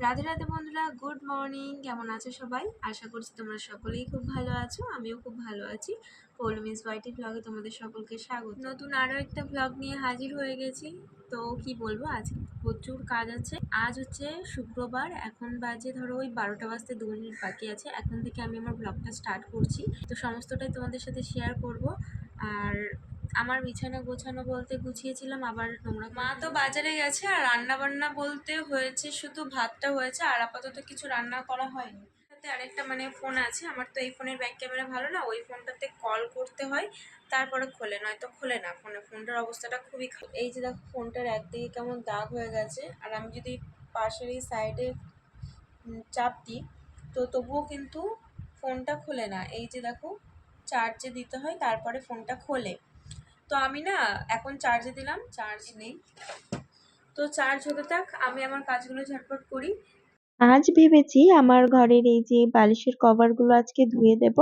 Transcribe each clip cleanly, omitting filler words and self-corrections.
রাধে রাধে বন্ধুরা, good morning. কেমন আছো সবাই? আশা করছি তোমরা সকলেই খুব ভালো আছো। আমিও খুব ভালো আছি। পৌলমিস ওয়াইটি ব্লগে তোমাদের সকলকে স্বাগত। নতুন আরও একটা ব্লগ নিয়ে হাজির হয়ে গেছি। তো কি বলবো, আজ প্রচুর কাজ আছে। আজ হচ্ছে শুক্রবার, এখন বাজে ধরো ওই 12টা বাজতে 2 মিনিট বাকি আছে। এখন থেকে আমি আমার ব্লগটা স্টার্ট করছি। তো সমস্তটাই তোমাদের সাথে শেয়ার করব। আর আমার বিছানা গোছানো বলতে গুছিয়েছিলাম, আবার নোংরা। মা তো বাজারে গেছে, আর রান্না বান্না বলতে হয়েছে শুধু ভাতটা হয়েছে, আর আপাতত কিছু রান্না করা হয়নি। সাথে আরেকটা ফোন আছে আমার, তো এই ফোনের ব্যাক ক্যামেরা ভালো না, ওই ফোনটাতে কল করতে হয় তারপরে খোলে, নয়তো খোলে না। ফোনটার অবস্থাটা খুবই খারাপ। এই যে দেখো, ফোনটার একদিকে কেমন দাগ হয়ে গেছে, আর আমি যদি পাশের এই সাইডে চাপ দিই তো তবুও কিন্তু ফোনটা খোলে না। এই যে দেখো, চার্জে দিতে হয় তারপরে ফোনটা খোলে। তো আমি এখন চার্জে দিলাম, চার্জ নেই। তো চার্জ হতে থাক, আমি আমার কাজগুলো ঝটপট করি। আজ ভেবেছি আমার ঘরের এই যে বালিশের কভার গুলো আজকে ধুয়ে দেব।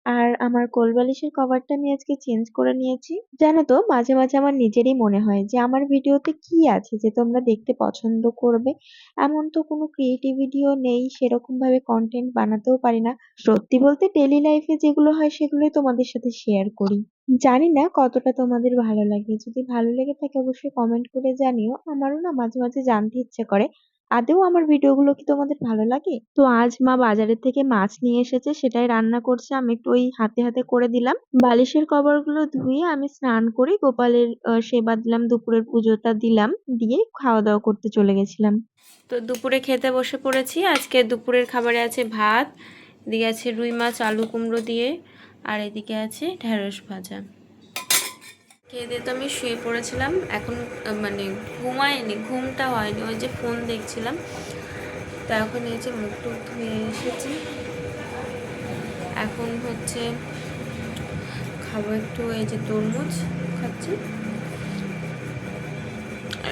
আর আমার কোল বালিশের কভারটা আমি আজকে চেঞ্জ করে নিয়েছি। জানো তো, মাঝে মাঝে আমার নিজেরই মনে হয় যে আমার ভিডিওতে কি আছে যে তোমরা দেখতে পছন্দ করবে। এমন তো কোনো ক্রিয়েটিভিটিও নেই, সেরকম ভাবে কন্টেন্ট বানাতেও পারি না। সত্যি বলতে ডেইলি লাইফে যেগুলো হয় সেগুলোই তোমাদের সাথে শেয়ার করি। জানি না কতটা তোমাদের ভালো লাগে। যদি ভালো লেগে থাকে অবশ্যই কমেন্ট করে জানিও। আমারও মাঝে মাঝে জানতে ইচ্ছে করে আদৌ আমার ভিডিওগুলো কি তোমাদের ভালো লাগে। তো আজ মা বাজারের থেকে মাছ নিয়ে এসেছে, সেটাই রান্না করছে। আমি একটু ওই হাতে হাতে করে দিলাম। বালিশের কভার গুলো ধুয়ে আমি স্নান করে গোপালের সেবা দিলাম, দুপুরের পুজোটা দিলাম, দিয়ে খাওয়া দাওয়া করতে চলে গেছিলাম। তো দুপুরে খেতে বসে পড়েছি। আজকে দুপুরের খাবারে আছে ভাত, এদিকে আছে রুই মাছ আলু কুমড়ো দিয়ে, আর এদিকে আছে ঢেঁড়স ভাজা। খেয়ে দিয়ে তো আমি শুয়ে পড়েছিলাম। এখন ঘুমাইনি, ঘুমটা হয়নি, ওই যে ফোন দেখছিলাম। তো এখন এই যে মুখ টুক ধুয়ে এসেছি, এখন হচ্ছে খাবো একটু, এই যে তরমুজ খাচ্ছি।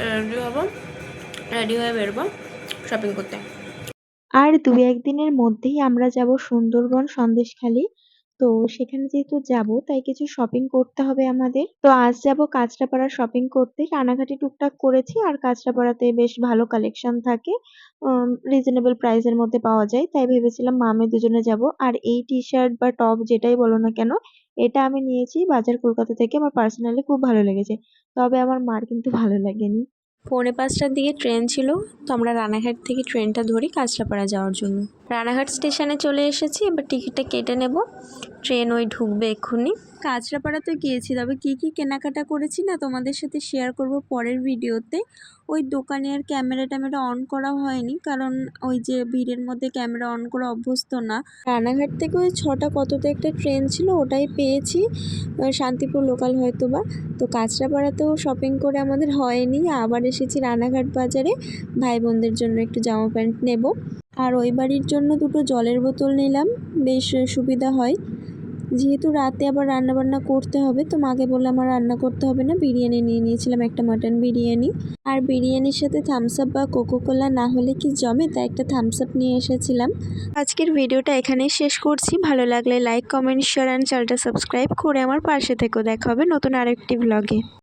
রেডি হবো, রেডি হয়ে বেরোবো শপিং করতে। আর 2-1 দিনের মধ্যেই আমরা যাব সুন্দরবন সন্দেশখালি। তো সেখানে যেহেতু যাব তাই কিছু শপিং করতে হবে আমাদের। তো আজ যাব কাঁচরাপাড়া শপিং করতে। রানাঘাটে টুকটাক করেছি, আর কাঁচরাপাড়াতে বেশ ভালো কালেকশন থাকে, রিজনেবল প্রাইসের মধ্যে পাওয়া যায়। তাই ভেবেছিলাম মা আমি দুজনে যাব। আর এই টি শার্ট বা টপ যেটাই বলো না কেন, এটা আমি নিয়েছি বাজার কলকাতা থেকে। আমার পার্সোনালি খুব ভালো লেগেছে, তবে আমার মার কিন্তু ভালো লাগেনি। 4:45টার দিকে ট্রেন ছিল, তো আমরা রানাঘাট থেকে ট্রেনটা ধরি কাঁচরাপাড়া যাওয়ার জন্য। রানাঘাট স্টেশনে চলে এসেছি, এবার টিকিটটা কেটে নেব। ট্রেন ওই ঢুকবে এক্ষুনি। কাঁচরাপাড়াতে গিয়েছি, তবে কী কী কেনাকাটা করেছি না তোমাদের সাথে শেয়ার করব পরের ভিডিওতে। ওই দোকানে আর ক্যামেরা ট্যামেরা অন করা হয়নি, কারণ ওই যে ভিড়ের মধ্যে ক্যামেরা অন করা অভ্যস্ত না। রানাঘাট থেকে ওই 6টা কততে একটা ট্রেন ছিল, ওটাই পেয়েছি, শান্তিপুর লোকাল হয়তো বা। তো কাঁচরাপাড়াতেও শপিং করে আমাদের হয়নি, আবার এসেছি রানাঘাট বাজারে ভাই বোনদের জন্য একটু জামা প্যান্ট নেব। আর ওই বাড়ির জন্য 2টো জলের বোতল নিলাম, বেশ সুবিধা হয়। যেহেতু রাতে আবার রান্নাবান্না করতে হবে, তো মাকে বললাম আমার রান্না করতে হবে না, বিরিয়ানি নিয়ে নিয়েছিলাম, একটা মাটন বিরিয়ানি। আর বিরিয়ানির সাথে থামস আপ বা কোকোকোলা না হলে কি জমে, তাই একটা থামস আপ নিয়ে এসেছিলাম। আজকের ভিডিওটা এখানেই শেষ করছি। ভালো লাগলে লাইক কমেন্ট শেয়ার অ্যান্ড চ্যানেলটা সাবস্ক্রাইব করে আমার পাশে থেকো। দেখা হবে নতুন আরেকটি ব্লগে।